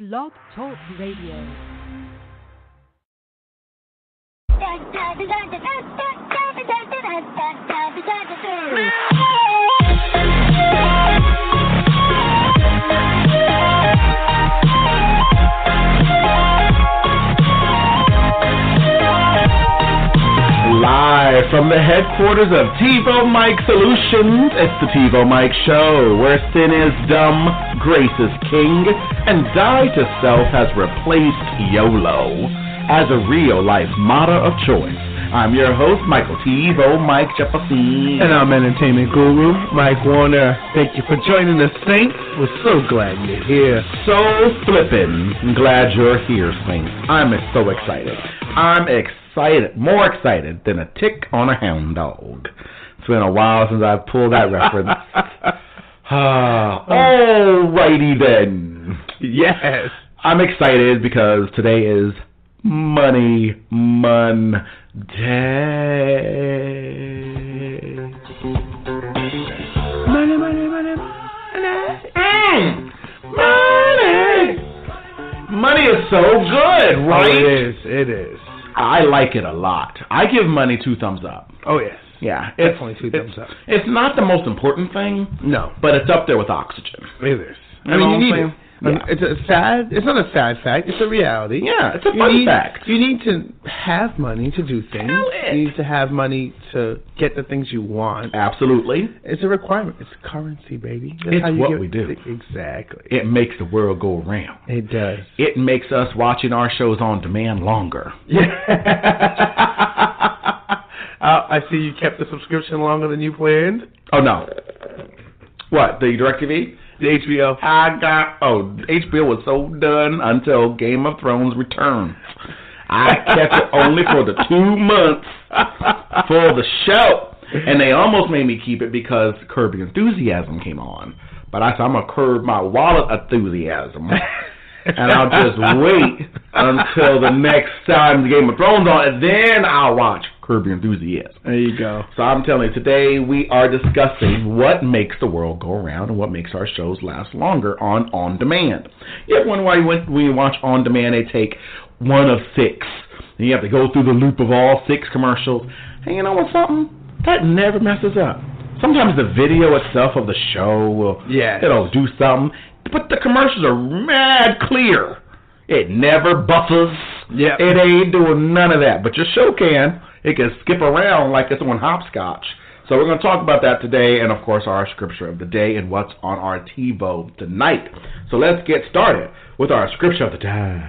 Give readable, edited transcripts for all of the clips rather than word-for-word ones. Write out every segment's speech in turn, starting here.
Blog Talk Radio. Live from the headquarters of TiVoMike Solutions, it's the TiVoMike Show, where sin is dumb, grace is king, and die to self has replaced YOLO as a real-life motto of choice. I'm your host, Michael TiVoMike Jefferson. And I'm entertainment guru, Mike Warner. Thank you for joining us, Saints. We're so glad you're here. So flippin' glad you're here, Saints. I'm so excited. More excited than a tick on a hound dog. It's been a while since I've pulled that reference. Alrighty then. Yes. I'm excited because today is Money Monday. Money, money, money, money. Money. Money is so good, right? Oh, it is. I like it a lot. I give money 2 thumbs up. Oh, yes. Yeah. Definitely 2 thumbs up. It's not the most important thing. No. But it's up there with oxygen. It is. I mean, you need it. Yeah. It's not a sad fact. It's a reality. Yeah, it's a fun fact. You need to have money to do things. You need to have money to get the things you want. Absolutely. It's a requirement. It's currency, baby. It's what we do. Exactly. It makes the world go around. It does. It makes us watching our shows on demand longer. Yeah. I see you kept the subscription longer than you planned. Oh, no. What, the DirecTV? The HBO. HBO was so done until Game of Thrones returns. I kept it only for the 2 months for the show. And they almost made me keep it because Curb Your Enthusiasm came on. But I said, I'm going to curb my wallet enthusiasm. And I'll just wait until the next time the Game of Thrones on, and then I'll watch Curb Your Enthusiasm. There you go. So I'm telling you, today we are discussing what makes the world go around and what makes our shows last longer on demand. You ever wonder why when you watch on demand, they take 1 of 6, and you have to go through the loop of all 6 commercials. And you know what, something? That never messes up. Sometimes the video itself of the show will it'll do something, but the commercials are mad clear. It never buffers. Yep. It ain't doing none of that. But your show can. It can skip around like it's on hopscotch. So we're going to talk about that today, and of course our scripture of the day and what's on our TiVo tonight. So let's get started with our scripture of the day.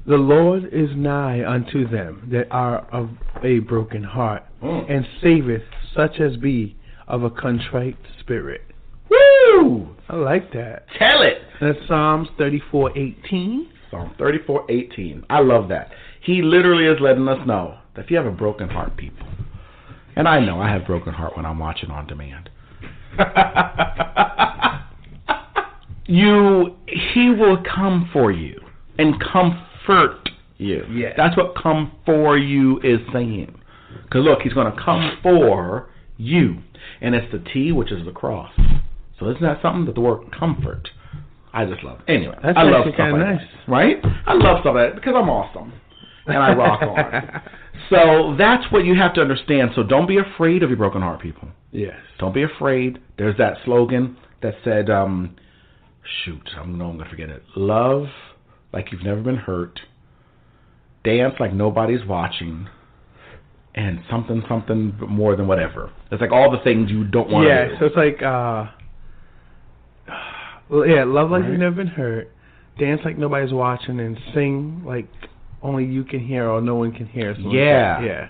The Lord is nigh unto them that are of a broken heart, and saveth such as be of a contrite spirit. Woo! I like that. Tell it. That's Psalms 34:18. Psalm 34:18. I love that. He literally is letting us know that if you have a broken heart, people, and I know I have a broken heart when I'm watching on demand, he will come for you and comfort you. Yes. That's what come for you is saying. Because look, he's going to come for you. And it's the T, which is the cross. So isn't that something? That the word comfort. I just love it. Anyway, that's I love stuff like nice. that. Right? I love stuff like that because I'm awesome. And I rock on. So that's what you have to understand. So don't be afraid of your broken heart, people. Yes. Don't be afraid. There's that slogan that said, I know I'm going to forget it. Love like you've never been hurt. Dance like nobody's watching. And something more than whatever. It's like all the things you don't want to do. Yeah, so it's like, love like you've never been hurt. Dance like nobody's watching, and sing like only you can hear or no one can hear. Yeah.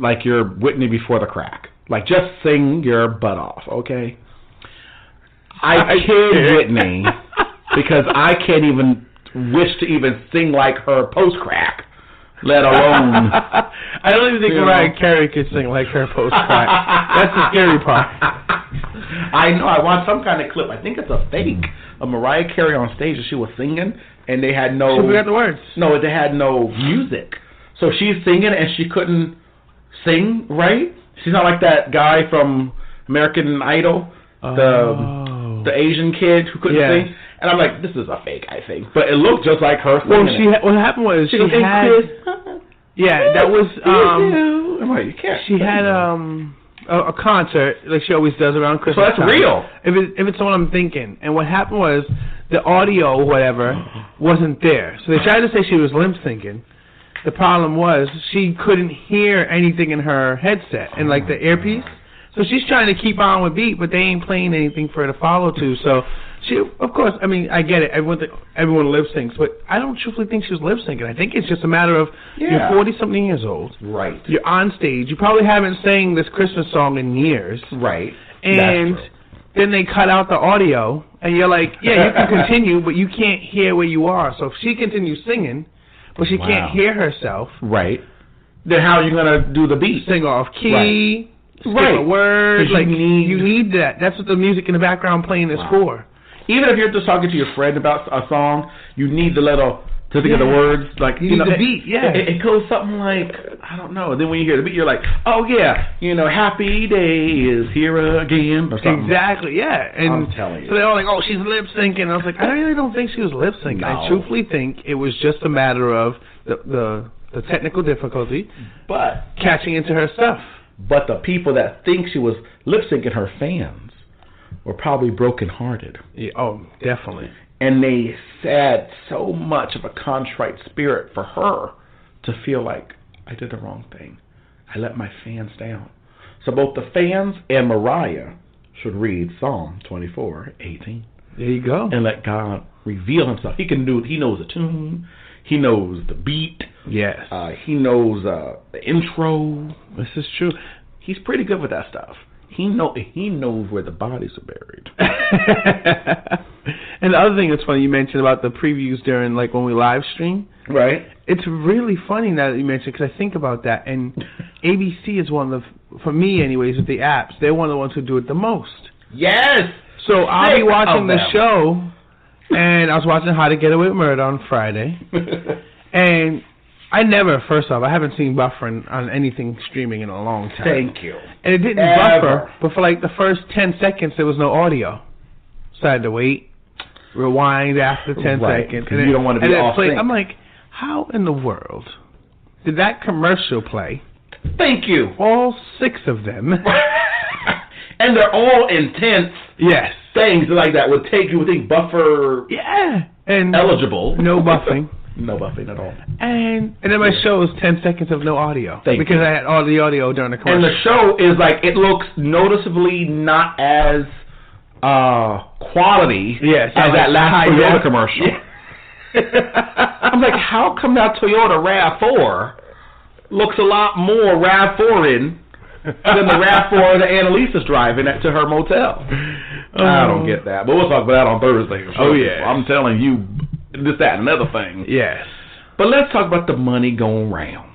Like you're Whitney before the crack. Like just sing your butt off, okay? I kid Whitney because I can't even wish to even sing like her post-crack, let alone... I don't even think Mariah Carey could sing like her post-crack. That's the scary part. I know. I want some kind of clip. I think it's a fake of Mariah Carey on stage that she was singing, and they had no... She forgot the words. No, they had no music. So she's singing, and she couldn't sing right. She's not like that guy from American Idol, the Asian kid who couldn't sing. And I'm like, this is a fake, I think. But it looked just like her singing. Well, what happened was she had... Yeah, that was... I'm like, you can't. She had a concert, like she always does around Christmas So that's time. real. If it's what I'm thinking. And what happened was the audio, whatever, wasn't there. So they tried to say she was lip syncing. The problem was she couldn't hear anything in her headset and like the earpiece. So she's trying to keep on with beat, but they ain't playing anything for her to follow to. So she, of course, I mean, I get it. Everyone lip syncs, but I don't truthfully think she was lip syncing. I think it's just a matter of you're 40-something years old. Right. You're on stage. You probably haven't sang this Christmas song in years. Right. And then they cut out the audio, and you're like, yeah, you can continue, but you can't hear where you are. So if she continues singing, but she can't hear herself. Right. Then how are you going to do the beat? Sing off key. Skip a word. Like, you need that. That's what the music in the background playing is for. Even if you're just talking to your friend about a song, you need the little to think of the words. Like you need the beat. Yeah, it goes something like, I don't know. Then when you hear the beat, you're like, oh yeah, happy day is here again or something. Exactly. Yeah. And I'm telling you. So they're all like, oh, she's lip syncing. And I was like, I really don't think she was lip syncing. No. I truthfully think it was just a matter of the technical difficulty, but catching into her stuff. But the people that think she was lip syncing, her fans, were probably brokenhearted. Yeah, oh, definitely. And they had so much of a contrite spirit for her to feel like, I did the wrong thing. I let my fans down. So both the fans and Mariah should read Psalm 24:18. There you go. And let God reveal himself. He can do it. He knows the tune. He knows the beat. Yes. He knows the intro. This is true. He's pretty good with that stuff. He knows where the bodies are buried. And the other thing that's funny, you mentioned about the previews during, like, when we live stream. Right. It's really funny now that you mentioned, because I think about that. And ABC is one of the, for me anyways, with the apps, they're one of the ones who do it the most. Yes. So I'll be watching the show, and I was watching How to Get Away with Murder on Friday. And I never, first off, I haven't seen buffering on anything streaming in a long time. Thank you. And it didn't buffer, but for like the first 10 seconds, there was no audio. So I had to wait, rewind after 10 seconds. And you don't want to be off sync. I'm like, how in the world did that commercial play? Thank you. All 6 of them. And they're all intense. Yes. Things like that would take, you would think, buffer and eligible. No buffing. No buffing at all. And then my show is 10 seconds of no audio. Because I had all the audio during the commercial. And the show is like, it looks noticeably not as quality as that last Toyota commercial. Yeah. I'm like, how come that Toyota RAV4 looks a lot more RAV4-in than the RAV4 that Annalisa's driving to her motel? I don't get that. But we'll talk about that on Thursday. Oh, yeah. I'm telling you, this, that, and another thing. Yes. But let's talk about the money going round.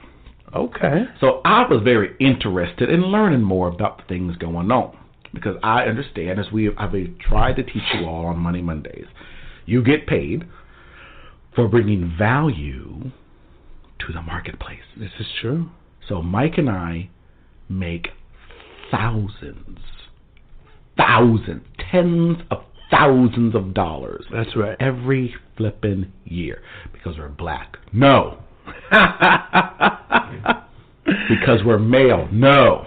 Okay. So I was very interested in learning more about the things going on. Because I understand, as I've tried to teach you all on Money Mondays, you get paid for bringing value to the marketplace. This is true. So Mike and I make thousands, tens of thousands of dollars. That's right. Every flipping year. Because we're black. No. Because we're male. No.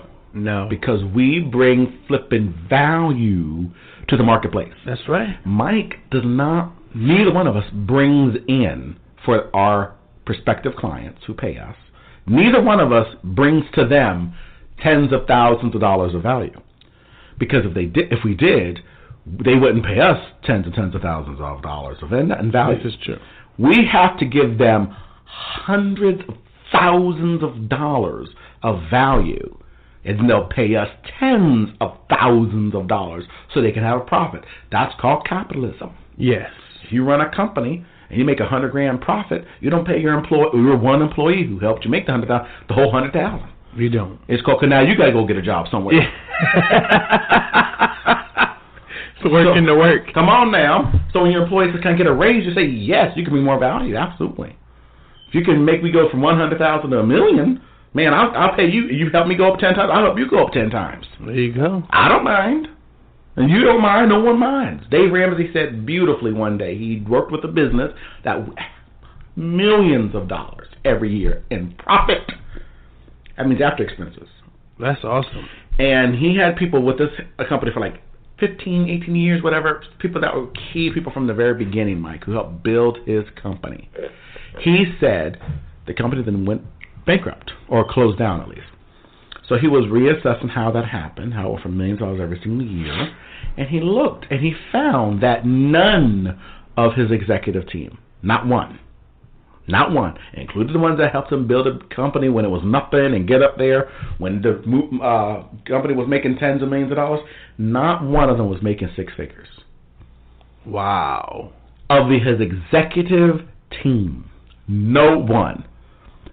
Because we bring flipping value to the marketplace. That's right. Mike does not, neither one of us brings in, for our prospective clients who pay us, neither one of us brings to them tens of thousands of dollars of value. Because if we did, they wouldn't pay us tens of thousands of dollars of value. This is true. We have to give them hundreds of thousands of dollars of value, and they'll pay us tens of thousands of dollars so they can have a profit. That's called capitalism. Yes. If you run a company and you make $100,000 profit, you don't pay your one employee who helped you make the whole $100,000. You don't. It's called, because now you got to go get a job somewhere. It's working to work. Come on now. So when your employees can get a raise, you say, yes, you can bring more value. Absolutely. If you can make me go from 100,000 to $1 million, man, I'll pay you. You help me go up 10 times. I'll help you go up 10 times. There you go. I don't mind. And you don't mind, no one minds. Dave Ramsey said beautifully one day, he worked with a business that millions of dollars every year in profit. That means after expenses. That's awesome. And he had people with this company for like 15, 18 years, whatever. People that were key people from the very beginning, Mike, who helped build his company. He said the company then went bankrupt, or closed down at least. So he was reassessing how that happened, how it went from millions of dollars every single year. And he looked, and he found that none of his executive team, not one, including the ones that helped him build a company when it was nothing and get up there, when the company was making tens of millions of dollars, not one of them was making six figures. Wow. Of his executive team, no one.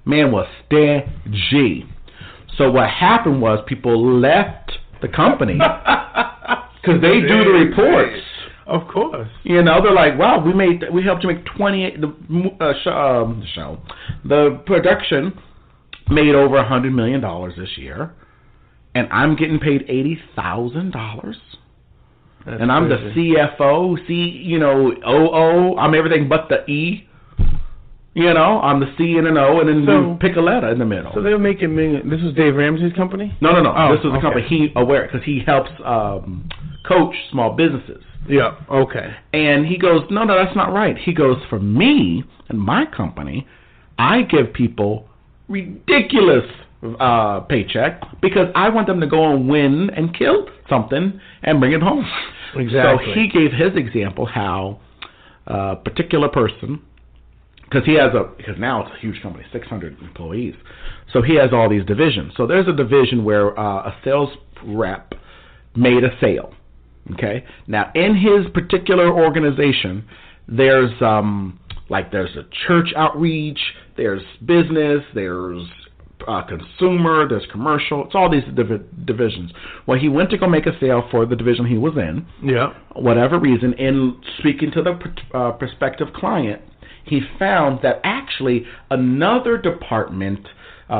Man was stingy. So what happened was people left the company because they do the reports. Of course. You know, they're like, wow, we helped you make 28. The production made over $100 million this year, and I'm getting paid $80,000. And I'm crazy. the CFO, OO. I'm everything but the E. You know, I'm the C and an O, and then you pick a letter in the middle. So they were making millions. This was Dave Ramsey's company? No. Oh, this was the company because he helps coach small businesses. Yeah, okay. And he goes, no, that's not right. He goes, for me and my company, I give people ridiculous paycheck because I want them to go and win and kill something and bring it home. Exactly. So he gave his example how a particular person, because now it's a huge company, 600 employees. So he has all these divisions. So there's a division where a sales rep made a sale. Okay. Now in his particular organization, there's there's a church outreach, there's business, there's consumer, there's commercial. It's all these divisions. Well, he went to go make a sale for the division he was in. Yeah. Whatever reason, in speaking to the prospective client, he found that actually another department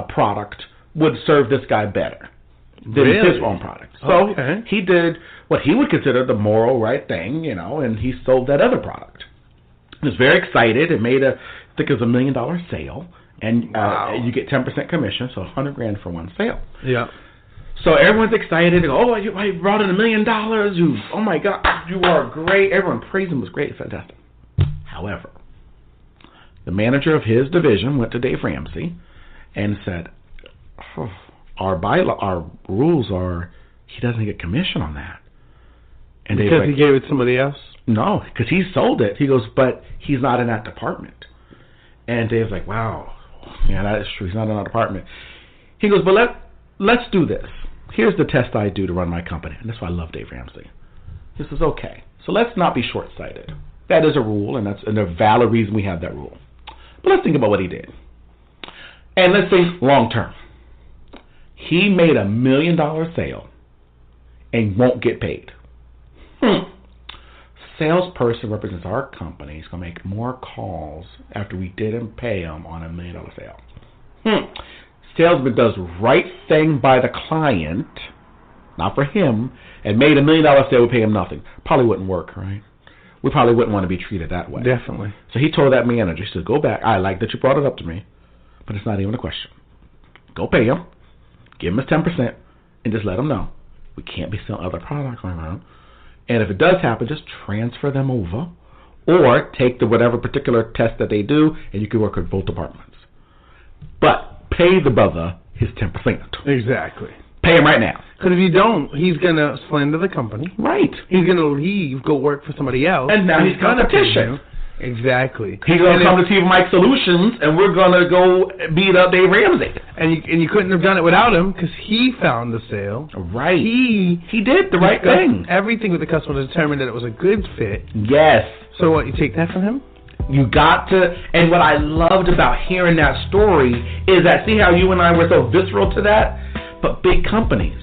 product would serve this guy better than his own product. So he did what he would consider the moral right thing, and he sold that other product. He was very excited. It made I think it was $1 million sale, and you get 10% commission, so $100,000 for one sale. Yeah. So everyone's excited. They go, oh, you brought in $1 million. Oh my God, you are great. Everyone praised him. It was great, fantastic. However, the manager of his division went to Dave Ramsey and said, our rules are he doesn't get commission on that. And because he gave it to somebody else? No, because he sold it. He goes, but he's not in that department. And Dave's like, wow, yeah, that is true. He's not in that department. He goes, but let's do this. Here's the test I do to run my company. And that's why I love Dave Ramsey. This is okay. So let's not be short-sighted. That is a rule, and that's a valid reason we have that rule. But let's think about what he did. And let's think long-term. He made $1 million sale and won't get paid. Salesperson represents our company. He's going to make more calls after we didn't pay him on $1 million sale. Salesman does right thing by the client, not for him, and made $1 million sale, we pay him nothing. Probably wouldn't work, right? We probably wouldn't want to be treated that way. Definitely. So he told that manager, he said, go back. I like that you brought it up to me, but it's not even a question. Go pay him, give him his 10%, and just let him know we can't be selling other products going around. And if it does happen, just transfer them over or take the whatever particular test that they do, and you can work with both departments. But pay the brother his 10%. Exactly. Pay him right now. Because if you don't, he's going to slander the company. Right. He's going to leave, go work for somebody else. And now he's competition. Exactly. He's going to come to TiVoMike Solutions, and we're going to go beat up Dave Ramsey. And you couldn't have done it without him because he found the sale. Right. He did the right thing. Everything with the customer to determine that it was a good fit. Yes. So what, you take that from him? You got to, and what I loved about hearing that story is that, see how you and I were so visceral to that? But big companies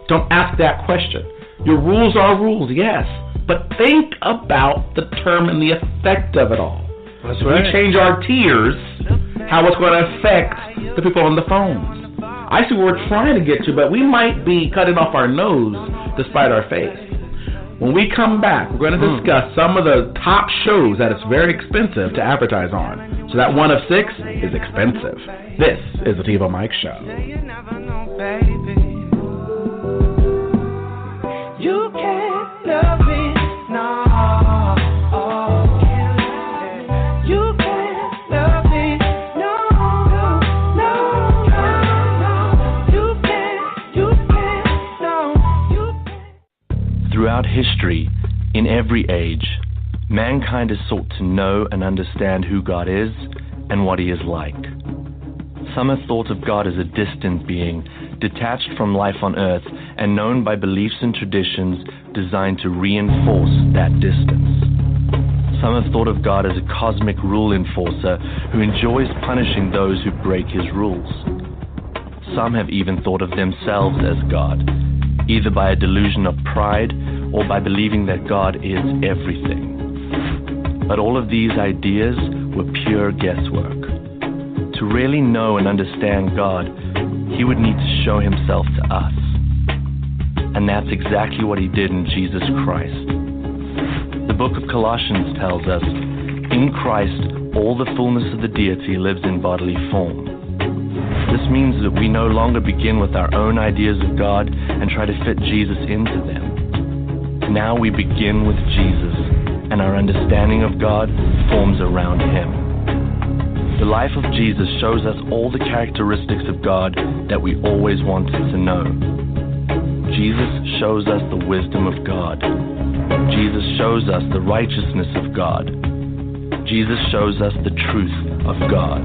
don't ask that question. Your rules are rules, yes. But think about the term and the effect of it all. That's if right. we change our tiers, how it's going to affect the people on the phones. I see what we're trying to get to, but we might be cutting off our nose despite our face. When we come back, we're going to discuss some of the top shows that it's very expensive to advertise on. So that one of 6 is expensive. This is the TiVoMike Show. You never know, baby. You can't love me, no. You can't love me, no. You can't, no. Throughout history, in every age, mankind has sought to know and understand who God is and what He is like. Some have thought of God as a distant being, detached from life on earth and known by beliefs and traditions designed to reinforce that distance. Some have thought of God as a cosmic rule enforcer who enjoys punishing those who break His rules. Some have even thought of themselves as God, either by a delusion of pride or by believing that God is everything. But all of these ideas were pure guesswork. To really know and understand God, He would need to show Himself to us. And that's exactly what He did in Jesus Christ. The book of Colossians tells us, in Christ, all the fullness of the deity lives in bodily form. This means that we no longer begin with our own ideas of God and try to fit Jesus into them. Now we begin with Jesus, and our understanding of God forms around Him. The life of Jesus shows us all the characteristics of God that we always wanted to know. Jesus shows us the wisdom of God. Jesus shows us the righteousness of God. Jesus shows us the truth of God.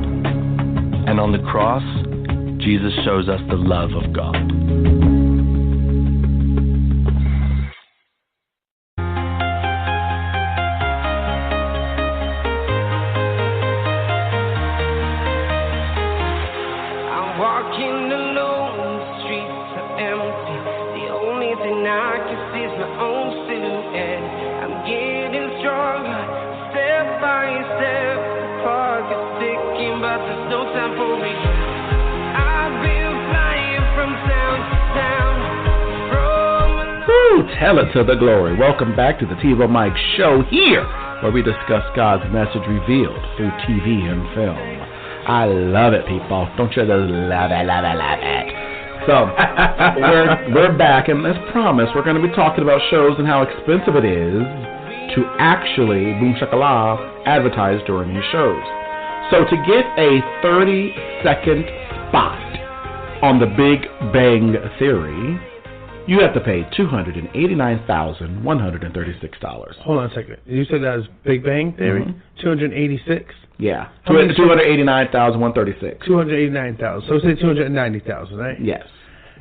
And on the cross, Jesus shows us the love of God. Walking alone, the streets are empty. The only thing I can see is my own silhouette. I'm getting stronger, step by step. The clock is ticking, but there's no time for me. I've been flying from town to town. Woo, tell it to the glory. Welcome back to the TiVoMike Show here, where we discuss God's message revealed through TV and film. I love it, people. Don't you just love it, love it, love it? So, we're back, and as promised, we're going to be talking about shows and how expensive it is to actually, boom shakala, advertise during these shows. So, to get a 30-second spot on The Big Bang Theory, you have to pay $289,136. Hold on a second. You said that was Big Bang Theory? Mm-hmm. 286? Yeah. 289,136. 289,000. So say 290,000, right? Yes.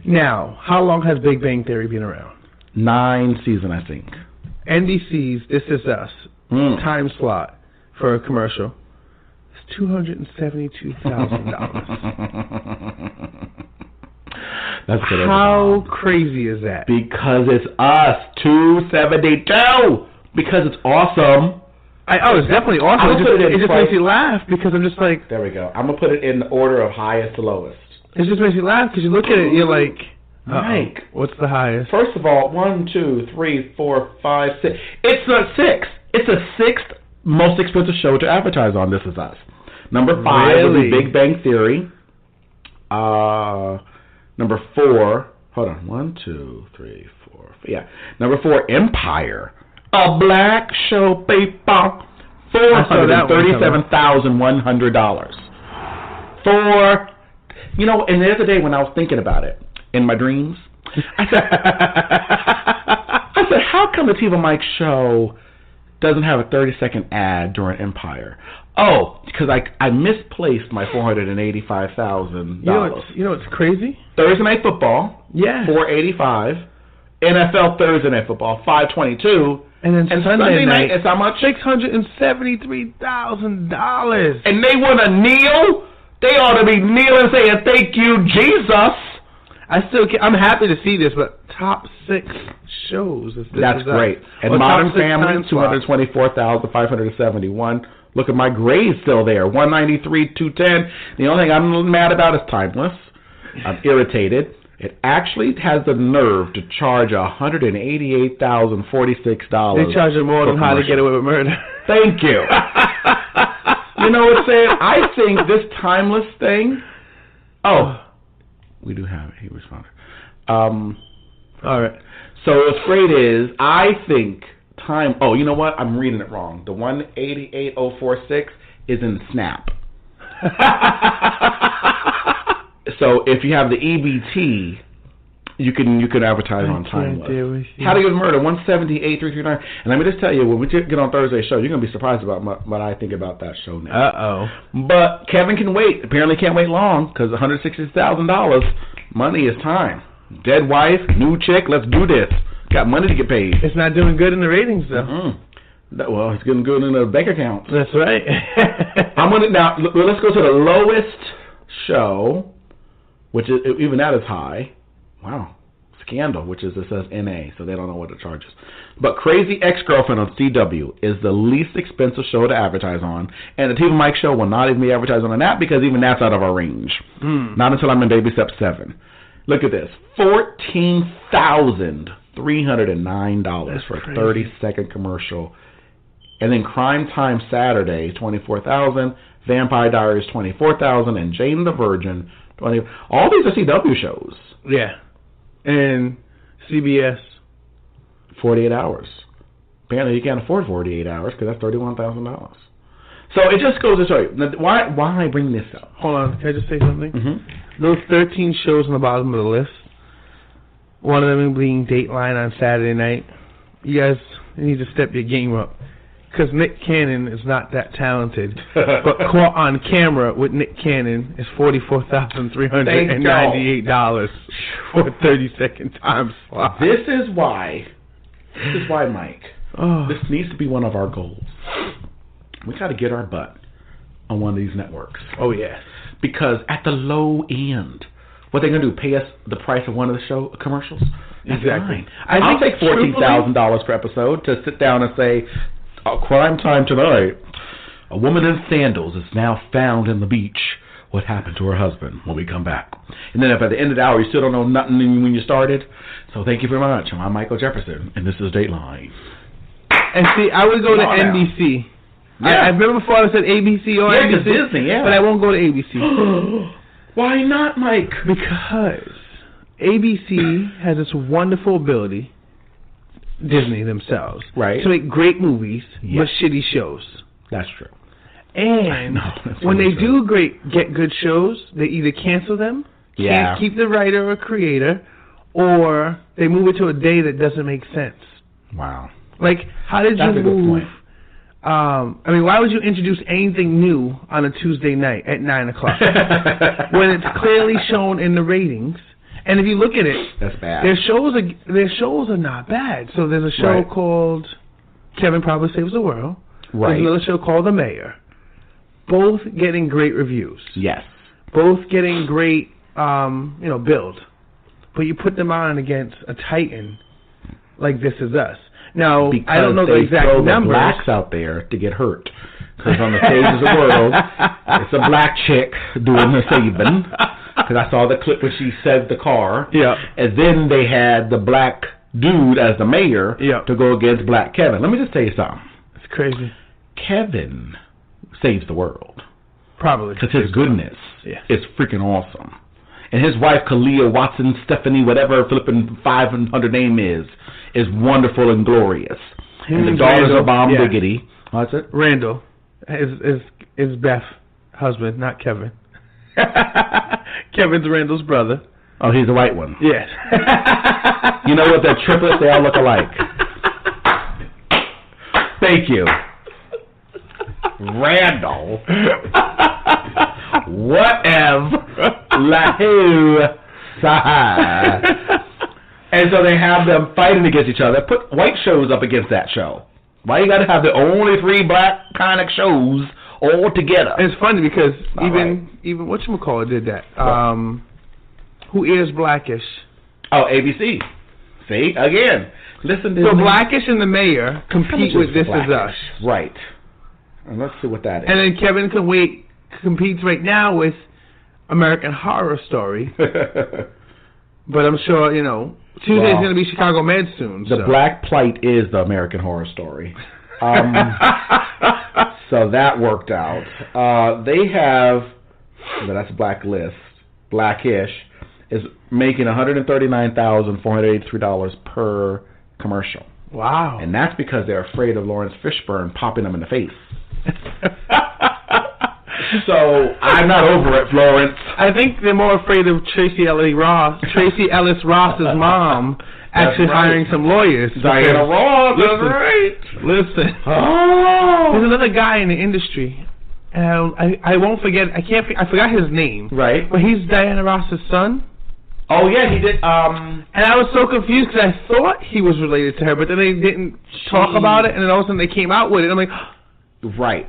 Now, how long has Big Bang Theory been around? 9 seasons, I think. NBC's This Is Us time slot for a commercial is $272,000. That's good. How crazy is that? Because it's us, 272. Because it's awesome. It's definitely awesome. It just makes you laugh because I'm just like... There we go. I'm going to put it in the order of highest to lowest. It just makes you laugh because you look at it and you're like... Mike. What's the highest? First of all, 1, 2, 3, 4, 5, 6. It's the 6th. It's the 6th most expensive show to advertise on. This Is Us. Number 5 would be Big Bang Theory. Number 4, hold on, 1, 2, 3, 4, yeah. Number 4, Empire, a black show, people, $437,100. For, and the other day when I was thinking about it in my dreams, I said, how come the TiVoMike Show doesn't have a 30-second ad during Empire? Oh, because I misplaced my $485,000. You know what's crazy? Thursday Night Football, yeah, $485. NFL Thursday Night Football, $522. And then Sunday night, it's how much? $673,000. And they want to kneel? They ought to be kneeling saying, thank you, Jesus. I'm happy to see this, but top 6 shows. That's great. And Modern Family, $224,571. Look at my grade still there, 193, 210. The only thing I'm mad about is Timeless. I'm irritated. It actually has the nerve to charge $188,046. They charge it more than How to Get Away with Murder. Thank you. You know what I'm saying? I think this timeless thing. Oh, we do have it. He responded. All right. So what's great is I think time. Oh, you know what? I'm reading it wrong. The 188,046 is in Snap. So if you have the EBT, you can advertise on timeless. How to Get Murder 170-8339. And let me just tell you, when we get on Thursday's show, you're gonna be surprised about what I think about that show now. But Kevin can wait. Apparently, can't wait long because $160,000. Money is time. Dead wife, new chick. Let's do this. Got money to get paid. It's not doing good in the ratings though. Well, it's getting good in the bank account. That's right. Let's go to the lowest show, which is even that is high. Wow. Scandal, which is, it says NA, so they don't know what it charges. But Crazy Ex-Girlfriend on CW is the least expensive show to advertise on, and the TiVoMike show will not even be advertised on that because even that's out of our range. Not until I'm in baby step 7. Look at this. $14,309 for a 30-second commercial. And then Crime Time Saturday, $24,000. Vampire Diaries, $24,000. And Jane the Virgin, $20,000. All these are CW shows. Yeah. And CBS, 48 hours. Apparently you can't afford 48 hours because that's $31,000. So it just goes to show you. Why I bring this up? Hold on. Can I just say something? Those 13 shows on the bottom of the list, one of them being Dateline on Saturday night, you guys need to step your game up. Because Nick Cannon is not that talented. But caught on camera with Nick Cannon is $44,398 for a 30-second time slot. This is why, Mike, this needs to be one of our goals. We got to get our butt on one of these networks. Oh, yes. Because at the low end, what they're going to do, pay us the price of one of the show commercials? That's exactly. Fine. I'll take $14,000 per episode to sit down and say, Crime Time Tonight. A woman in sandals is now found in the beach. What happened to her husband when we come back? And then if at the end of the hour you still don't know nothing when you started, so thank you very much. I'm Michael Jefferson, and this is Dateline. And see, I would go to NBC. Yeah. I remember before I said ABC or NBC, Disney, yeah. But I won't go to ABC. Why not, Mike? Because ABC has this wonderful ability, Disney themselves, right, to make great movies but shitty shows. That's true. And when they do get good shows, they either cancel them, can't keep the writer or creator, or they move it to a day that doesn't make sense. Wow. Like, how did you move? I mean, why would you introduce anything new on a Tuesday night at 9 o'clock when it's clearly shown in the ratings? And if you look at it, that's bad. Their shows are not bad. So there's a show called Kevin Probably Saves the World. Right. There's another show called The Mayor. Both getting great reviews. Yes. Both getting great, build. But you put them on against a titan like This Is Us. Now, because I don't know the exact numbers. Because the blacks out there to get hurt. Because on the stage of the world, it's a black chick doing the saving. Because I saw the clip where she saved the car. Yeah. And then they had the black dude as the mayor to go against black Kevin. Let me just tell you something. It's crazy. Kevin saves the world. Probably. Because his goodness is freaking awesome. And his wife, Kalia Watson, Stephanie, whatever flipping 500 name is wonderful and glorious. And the daughters are Bomb Diggity. What's it? Randall is Beth's husband, not Kevin. Kevin's Randall's brother. Oh, he's the white one. Yes. You know what? They're triplets. They all look alike. Thank you. Randall. Whatever. Lahu. Side. And so they have them fighting against each other. Put white shows up against that show. Why you got to have the only 3 black kind of shows all together? It's funny because even whatchamacallit did that. Who is Blackish? Oh, ABC. See, again. Listen to so Blackish and the Mayor compete with This Is Us. Right. And let's see what that is. And then Kevin competes right now with American Horror Story. But I'm sure, Tuesday's going to be Chicago Med soon. The Black Plight is the American Horror Story. So that worked out. They have, that's Blackish, is making $139,483 per commercial. Wow. And that's because they're afraid of Lawrence Fishburne popping them in the face. So I'm not over it, Florence. I think they're more afraid of Tracy Ellis Ross's mom actually hiring some lawyers. Diana Ross, that's right. Listen. Oh. There's another guy in the industry. I won't forget. I forgot his name. Right. But he's Diana Ross's son. Oh yeah, he did. And I was so confused because I thought he was related to her, but then they didn't talk about it, and then all of a sudden they came out with it. I'm like, right.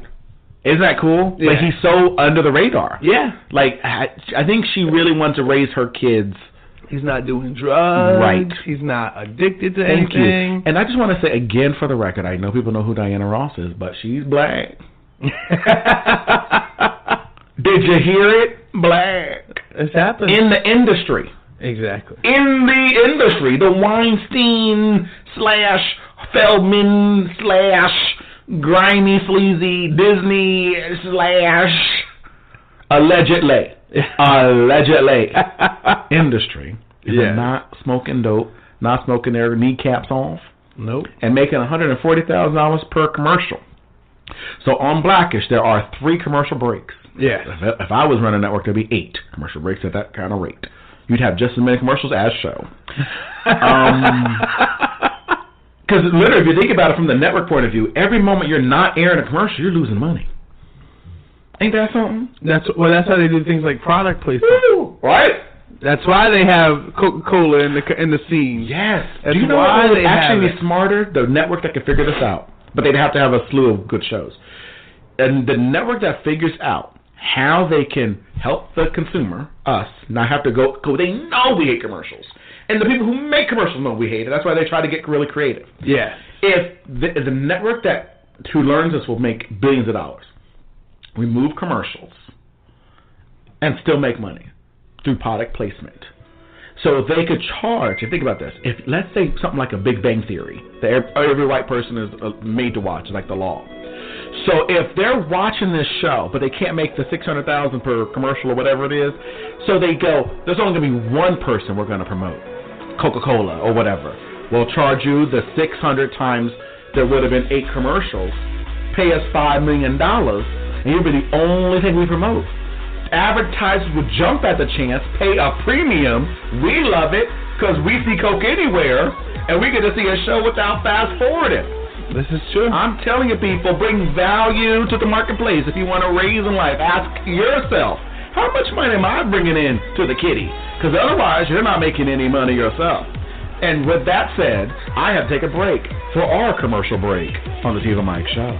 Isn't that cool? Yeah. Like, he's so under the radar. Yeah. Like, I think she really wants to raise her kids. He's not doing drugs. Right. He's not addicted to Thank anything. you. And I just want to say again for the record, I know people know who Diana Ross is, but she's black. Did you hear it? Black. It's happened. In the industry. Exactly. In the industry. The Weinstein / Feldman / grimy, sleazy, Disney / allegedly industry is not smoking dope, not smoking their kneecaps off. Nope. And making $140,000 per commercial. So on Blackish, there are 3 commercial breaks. Yeah. If I was running a network, there'd be 8 commercial breaks at that kind of rate. You'd have just as many commercials as show. Because literally, if you think about it from the network point of view, every moment you're not airing a commercial, you're losing money. Ain't that something? That's how they do things like product placement. Woo, right? That's why they have Coca-Cola in the scene. Yes. That's do you know why what would they actually have be smarter? The network that could figure this out. But they'd have to have a slew of good shows. And the network that figures out how they can help the consumer, us, not have to go, they know we hate commercials. And the people who make commercials know we hate it. That's why they try to get really creative. Yeah. If the network who learns this will make billions of dollars, remove commercials, and still make money through product placement. So they could charge, if you think about this, if let's say something like a Big Bang Theory, that every white person is made to watch, like the law. So if they're watching this show, but they can't make the $600,000 per commercial or whatever it is, so they go, there's only going to be one person we're going to promote, Coca-Cola or whatever. We'll charge you the 600 times there would have been 8 commercials, pay us $5 million, and you'll be the only thing we promote. Advertisers would jump at the chance, pay a premium. We love it because we see Coke anywhere, and we get to see a show without fast forwarding. This is true. I'm telling you, people, bring value to the marketplace. If you want to raise in life, ask yourself, how much money am I bringing in to the kitty? Because otherwise, you're not making any money yourself. And with that said, I have to take a break for our commercial break on the TiVoMike Show.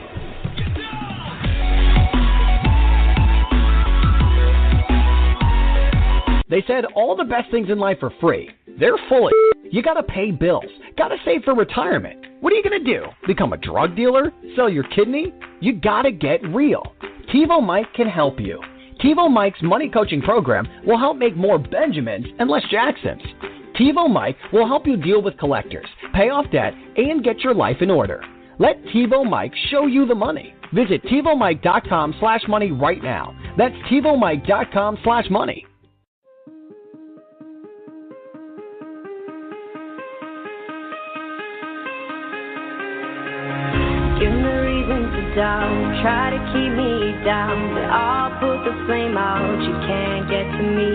They said all the best things in life are free. They're full of You gotta pay bills. Gotta save for retirement. What are you gonna do? Become a drug dealer? Sell your kidney? You gotta get real. TiVoMike can help you. TiVoMike's money coaching program will help make more Benjamins and less Jacksons. TiVoMike will help you deal with collectors, pay off debt, and get your life in order. Let TiVoMike show you the money. Visit TiVoMike.com/money right now. That's TiVoMike.com/money. Give me reason to doubt, try to keep me down, but I'll put the flame out, you can't get to me.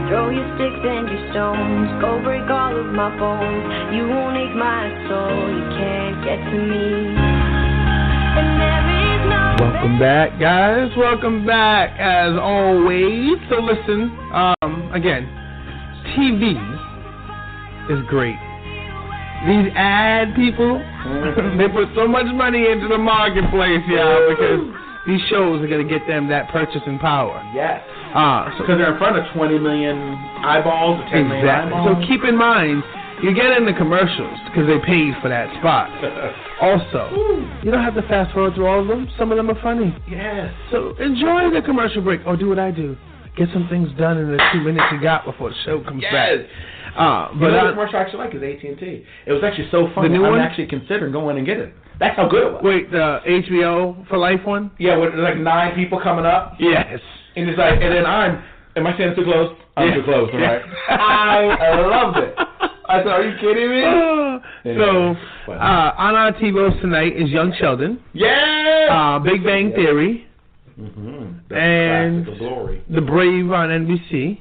Throw your sticks and your stones, go break all of my bones. You won't ache my soul, you can't get to me. And there is no Welcome back, guys. Welcome back, as always. So listen, again, TV is great. These ad people, they put so much money into the marketplace, y'all, because these shows are going to get them that purchasing power. Yes. Because they're in front of 20 million eyeballs or 10 million eyeballs. So keep in mind, you get in the commercials because they paid for that spot. Also, you don't have to fast forward through all of them. Some of them are funny. Yes. So enjoy the commercial break, or do what I do. get some things done in the 2 minutes you got before the show comes back. But the commercial I actually like is AT&T. It was actually so funny. I'm actually considering going and getting it. That's how good it was. Wait, the HBO for Life one? Yeah, with like 9 people coming up. Yes. And it's like, and then am I saying too close? I'm too close, right? I loved it. I said, are you kidding me? So, On Our TiVo Tonight is Young Sheldon. Yeah. Big Bang Theory. Mm-hmm. And Glory. The Brave on NBC.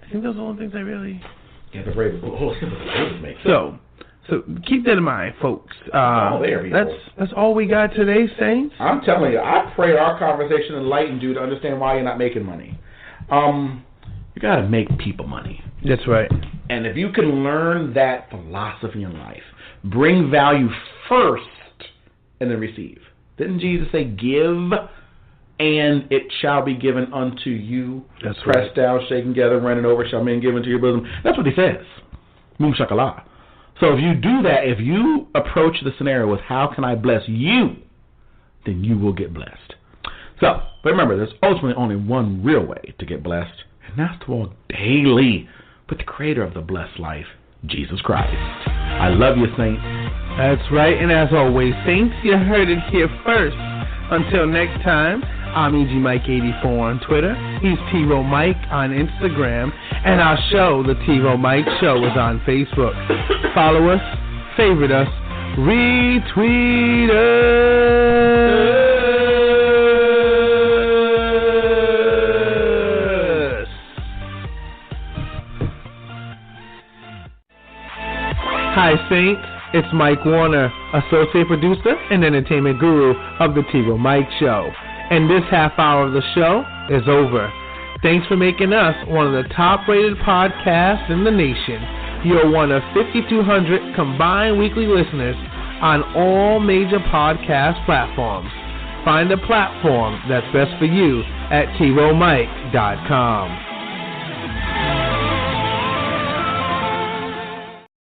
I think those are the only things I really... Yeah, The Brave. So keep that in mind, folks. That's all we got today, Saints. I'm telling you, I pray our conversation enlightened you to understand why you're not making money. You got to make people money. That's right. And if you can learn that philosophy in life, bring value first and then receive. Didn't Jesus say, give and it shall be given unto you? That's pressed right. down, shaken together, running over, shall men give into your bosom. That's what he says. Boom shakallah. So if you do that, if you approach the scenario with how can I bless you, then you will get blessed. So, but remember, there's ultimately only one real way to get blessed, and that's to walk daily with the creator of the blessed life, Jesus Christ. I love you, Saints. That's right, and as always, Saints, you heard it here first. Until next time, I'm EGMike84 on Twitter. He's TiVoMike on Instagram. And our show, The TiVoMike Show, is on Facebook. Follow us, favorite us, retweet us. Hi, Saints. It's Mike Warner, associate producer and entertainment guru of The TiVoMike Show. And this half hour of the show is over. Thanks for making us one of the top-rated podcasts in the nation. You're one of 5,200 combined weekly listeners on all major podcast platforms. Find a platform that's best for you at TiVoMike.com.